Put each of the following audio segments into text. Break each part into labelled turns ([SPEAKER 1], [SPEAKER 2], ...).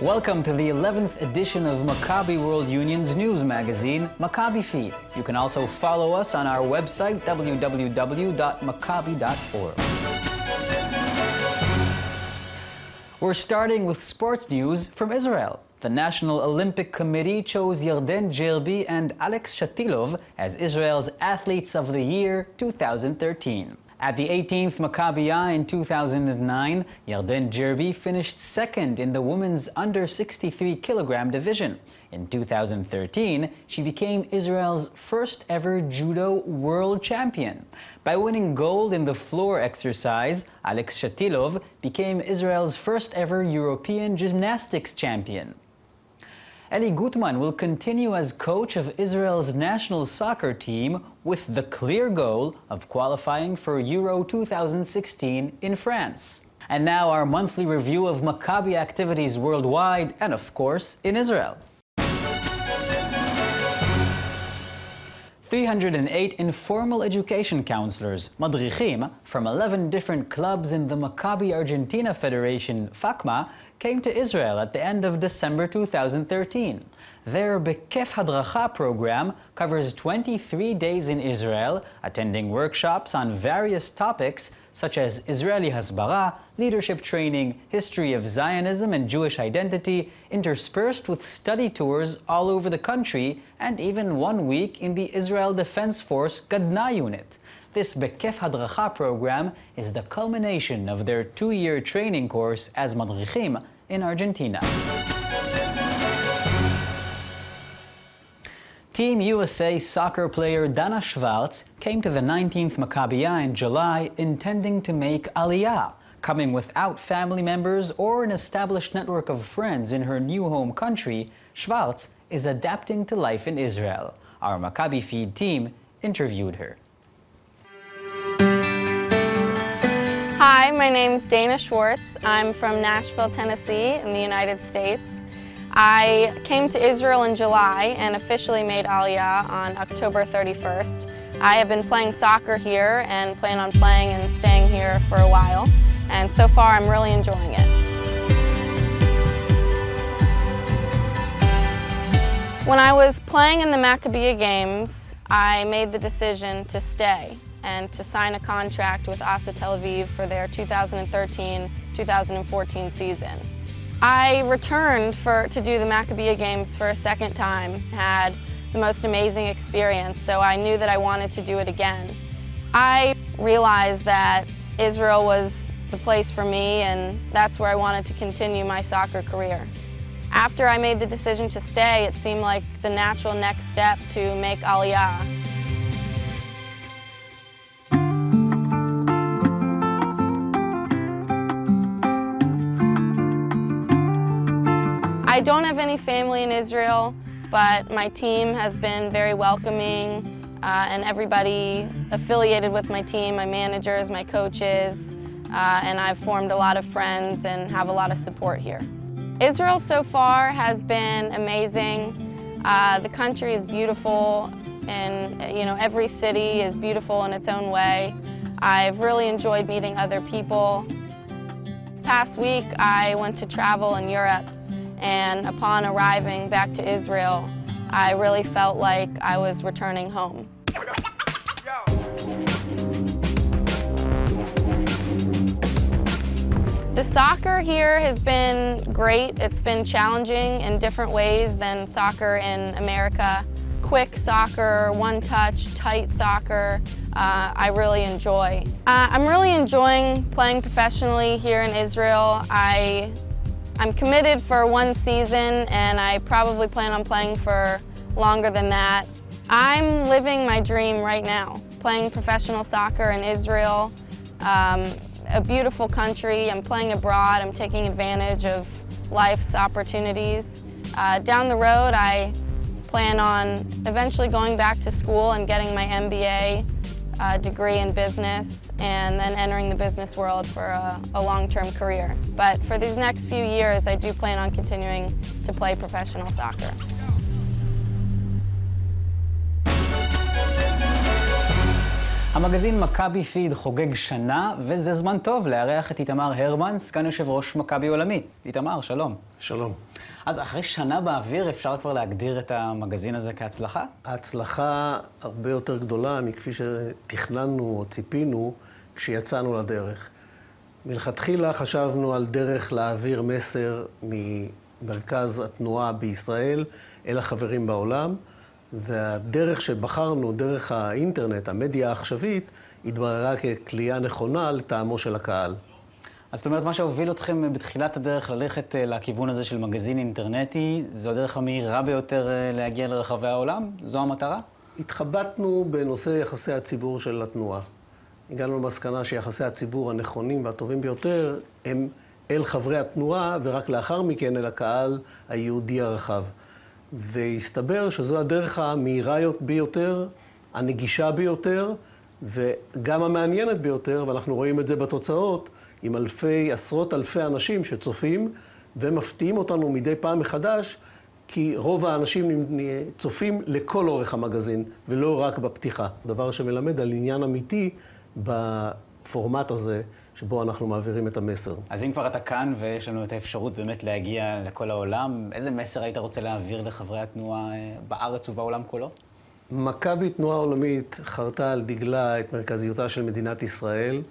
[SPEAKER 1] Welcome to the 11th edition of Maccabi World Union's news magazine, Maccabi Feed. You can also follow us on our website, www.maccabi.org. We're starting with sports news from Israel. The National Olympic Committee chose Yarden Jerbi and Alex Shatilov as Israel's Athletes of the Year 2013. At the 18th Maccabiah in 2009, Yarden Jerbi finished second in the women's under 63 kilogram division. In 2013, she became Israel's first ever judo world champion. By winning gold in the floor exercise, Alex Shatilov became Israel's first ever European gymnastics champion. Eli Gutman will continue as coach of Israel's national soccer team with the clear goal of qualifying for Euro 2016 in France. And now our monthly review of Maccabi activities worldwide and, of course, in Israel. 308 informal education counselors, madrichim, from 11 different clubs in the Maccabi Argentina Federation, FACMA, came to Israel at the end of December 2013. Their Bekef Hadracha program covers 23 days in Israel, attending workshops on various topics such as Israeli Hasbara, leadership training, history of Zionism and Jewish identity, interspersed with study tours all over the country, and even 1 week in the Israel Defense Force Gadna unit. This Bekef Hadracha program is the culmination of their 2-year training course as madrichim in Argentina. Team USA soccer player Dana Schwartz came to the 19th Maccabiah in July intending to make Aliyah. Coming without family members or an established network of friends in her new home country, Schwartz is adapting to life in Israel. Our Maccabi Feed team interviewed her.
[SPEAKER 2] Hi, my name's Dana Schwartz. I'm from Nashville, Tennessee in the United States. I came to Israel in July and officially made Aliyah on October 31st. I have been playing soccer here and plan on playing and staying here for a while, and so far I'm really enjoying it. When I was playing in the Maccabiah games, I made the decision to stay and to sign a contract with Asa Tel Aviv for their 2013-2014 season. I returned to do the Maccabiah games for a second time, had the most amazing experience, so I knew that I wanted to do it again. I realized that Israel was the place for me, and that's where I wanted to continue my soccer career. After I made the decision to stay, it seemed like the natural next step to make Aliyah. I don't have any family in Israel, but my team has been very welcoming, and everybody affiliated with my team, my managers, my coaches, and I've formed a lot of friends and have a lot of support here. Israel so far has been amazing. The country is beautiful, and every city is beautiful in its own way. I've really enjoyed meeting other people. This past week I went to travel in Europe, and upon arriving back to Israel, I really felt like I was returning home. The soccer here has been great. It's been challenging in different ways than soccer in America. Quick soccer, one-touch, tight soccer, I really enjoy. I'm really enjoying playing professionally here in Israel. I'm committed for 1 season, and I probably plan on playing for longer than that. I'm living my dream right now, playing professional soccer in Israel, a beautiful country. I'm playing abroad. I'm taking advantage of life's opportunities. Down the road, I plan on eventually going back to school and getting my MBA degree in business, and then entering the business world for a long-term career. But for these next few years, I do plan on continuing to play professional soccer.
[SPEAKER 1] המגזין מכבי פיד חוגג שנה, וזה זמן טוב לארח את איתמר הרמן, סגן יושב ראש מכבי עולמית. איתמר, שלום.
[SPEAKER 3] שלום.
[SPEAKER 1] אז אחרי שנה באוויר אפשר כבר להגדיר את המגזין הזה כהצלחה?
[SPEAKER 3] ההצלחה הרבה יותר גדולה מכפי שתכננו או ציפינו כשיצאנו לדרך. מלכתחילה חשבנו על דרך להעביר מסר ממרכז התנועה בישראל אל החברים בעולם, והדרך שבחרנו, דרך האינטרנט, המדיה העכשווית, התבררה ככלייה נכונה לטעמו של הקהל.
[SPEAKER 1] אז זאת אומרת, מה שהוביל אתכם בתחילת הדרך ללכת לכיוון הזה של מגזין אינטרנטי, זו הדרך המהירה ביותר להגיע לרחבי העולם? זו המטרה?
[SPEAKER 3] התחבטנו בנושא יחסי הציבור של התנועה. הגענו למסקנה שיחסי הציבור הנכונים והטובים ביותר הם אל חברי התנועה, ורק לאחר מכן אל הקהל היהודי הרחב. והסתבר שזו הדרך המהירה ביותר, הנגישה ביותר, וגם המעניינת ביותר, ואנחנו רואים את זה בתוצאות, עם עשרות אלפי אנשים שצופים, ומפתיעים אותנו מדי פעם מחדש, כי רוב האנשים צופים לכל אורך המגזין, ולא רק בפתיחה. דבר שמלמד על עניין אמיתי בפורמט הזה, שבו אנחנו מעבירים את המסר.
[SPEAKER 1] אז אם כבר אתה כאן ויש לנו את האפשרות באמת להגיע לכל העולם, איזה מסר היית רוצה להעביר לחברי התנועה בארץ ובעולם כולו?
[SPEAKER 3] מכבי תנועה עולמית חרתה על דגלה את מרכזיותה של מדינת ישראל,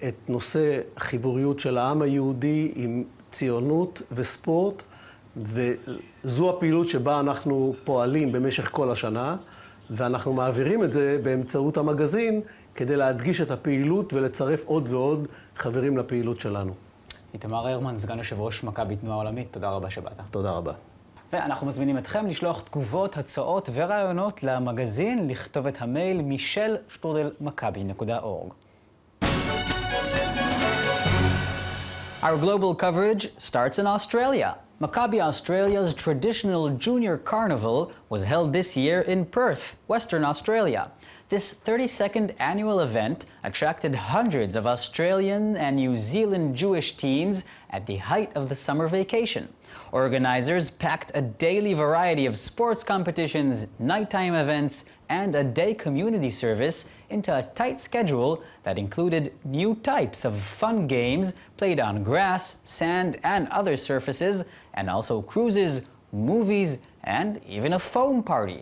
[SPEAKER 3] את נושא החיבוריות של העם היהודי עם ציונות וספורט, וזו הפעילות שבה אנחנו פועלים במשך כל השנה, ואנחנו מעבירים את זה באמצעות המגזין כדי להדגיש את הפעילות ולצרף עוד ועוד חברים לפעילות שלנו.
[SPEAKER 1] איתמר הרמן, סגן יושב ראש מכבי תנועה עולמית, תודה רבה שבאת.
[SPEAKER 3] תודה רבה.
[SPEAKER 1] ואנחנו מזמינים אתכם לשלוח תגובות, הצעות ורעיונות למגזין, לכתוב את המייל michel@maccabi.org. Our global coverage starts in Australia. Maccabi Australia's traditional junior carnival was held this year in Perth, Western Australia. This 32nd annual event attracted hundreds of Australian and New Zealand Jewish teens at the height of the summer vacation. Organizers packed a daily variety of sports competitions, nighttime events, and a day community service into a tight schedule that included new types of fun games played on grass, sand, and other surfaces, and also cruises, movies, and even a foam party.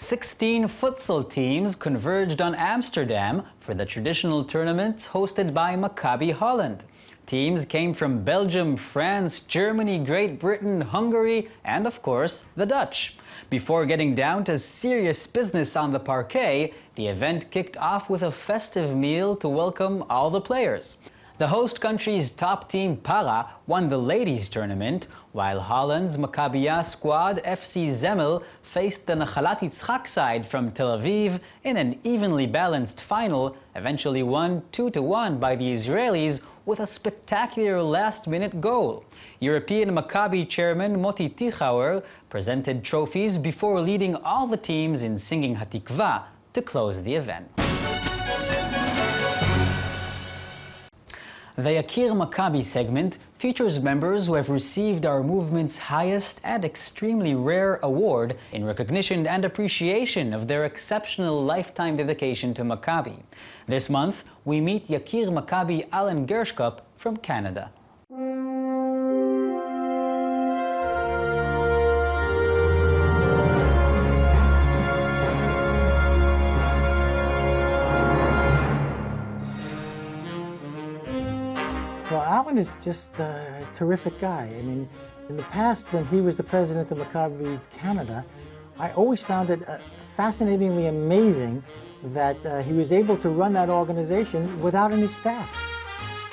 [SPEAKER 1] 16 futsal teams converged on Amsterdam for the traditional tournaments hosted by Maccabi Holland. Teams came from Belgium, France, Germany, Great Britain, Hungary, and of course, the Dutch. Before getting down to serious business on the parquet, the event kicked off with a festive meal to welcome all the players. The host country's top team, Para, won the ladies' tournament, while Holland's Maccabiah squad, FC Zemmel, faced the Nachalat Yitzchak side from Tel Aviv in an evenly balanced final, eventually won 2-1 by the Israelis with a spectacular last-minute goal. European Maccabi chairman Moti Tichauer presented trophies before leading all the teams in singing Hatikva to close the event. The Yakir Maccabi segment features members who have received our movement's highest and extremely rare award in recognition and appreciation of their exceptional lifetime dedication to Maccabi. This month, we meet Yakir Maccabi Alan Gershkop from Canada.
[SPEAKER 4] Well, Alan is just a terrific guy. I mean, in the past, when he was the president of Maccabi Canada, I always found it fascinatingly amazing that he was able to run that organization without any staff.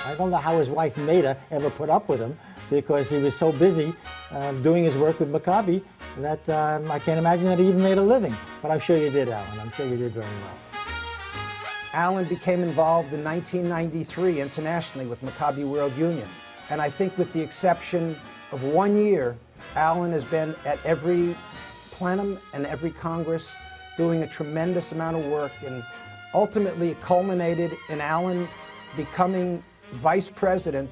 [SPEAKER 4] I don't know how his wife Maida ever put up with him, because he was so busy doing his work with Maccabi that I can't imagine that he even made a living. But I'm sure you did, Alan. I'm sure you did very well.
[SPEAKER 5] Alan became involved in 1993 internationally with Maccabi World Union. And I think with the exception of 1 year, Alan has been at every plenum and every Congress doing a tremendous amount of work, and ultimately it culminated in Alan becoming vice president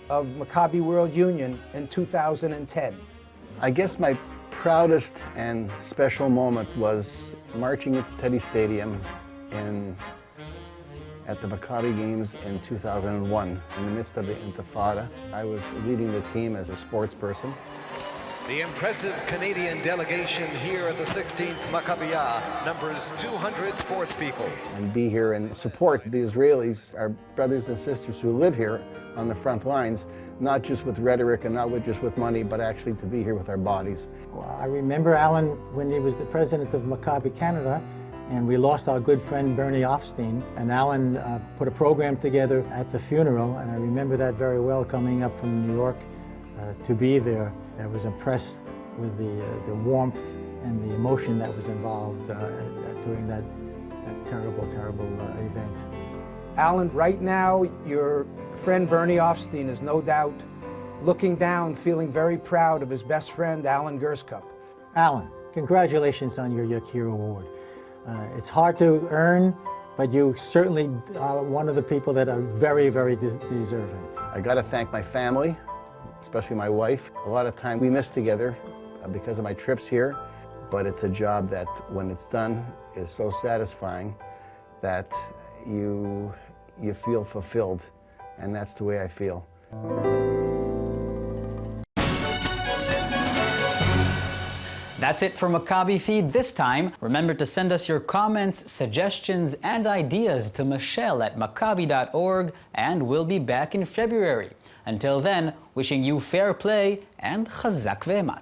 [SPEAKER 5] of Maccabi World Union in 2010.
[SPEAKER 6] I guess my proudest and special moment was marching at Teddy Stadium at the Maccabi games in 2001. In the midst of the Intifada, I was leading the team as a sports person.
[SPEAKER 7] The impressive Canadian delegation here at the 16th Maccabiah numbers 200 sports people.
[SPEAKER 6] And be here and support the Israelis, our brothers and sisters who live here on the front lines, not just with rhetoric and not just with money, but actually to be here with our bodies.
[SPEAKER 4] Well, I remember Alan when he was the president of Maccabi Canada, and we lost our good friend Bernie Offstein, and Alan put a program together at the funeral, and I remember that very well, coming up from New York to be there. I was impressed with the warmth and the emotion that was involved during that terrible, terrible event.
[SPEAKER 5] Alan, right now, your friend Bernie Offstein is no doubt looking down, feeling very proud of his best friend, Alan Gerskup.
[SPEAKER 4] Alan, congratulations on your Yakir Award. It's hard to earn, but you certainly are one of the people that are very, very deserving.
[SPEAKER 6] I got to thank my family, especially my wife. A lot of time we miss together because of my trips here, but it's a job that, when it's done, is so satisfying that you feel fulfilled, and that's the way I feel.
[SPEAKER 1] That's it for Maccabi Feed this time. Remember to send us your comments, suggestions, and ideas to michelle@maccabi.org, and we'll be back in February. Until then, wishing you fair play and chazak ve'ematz.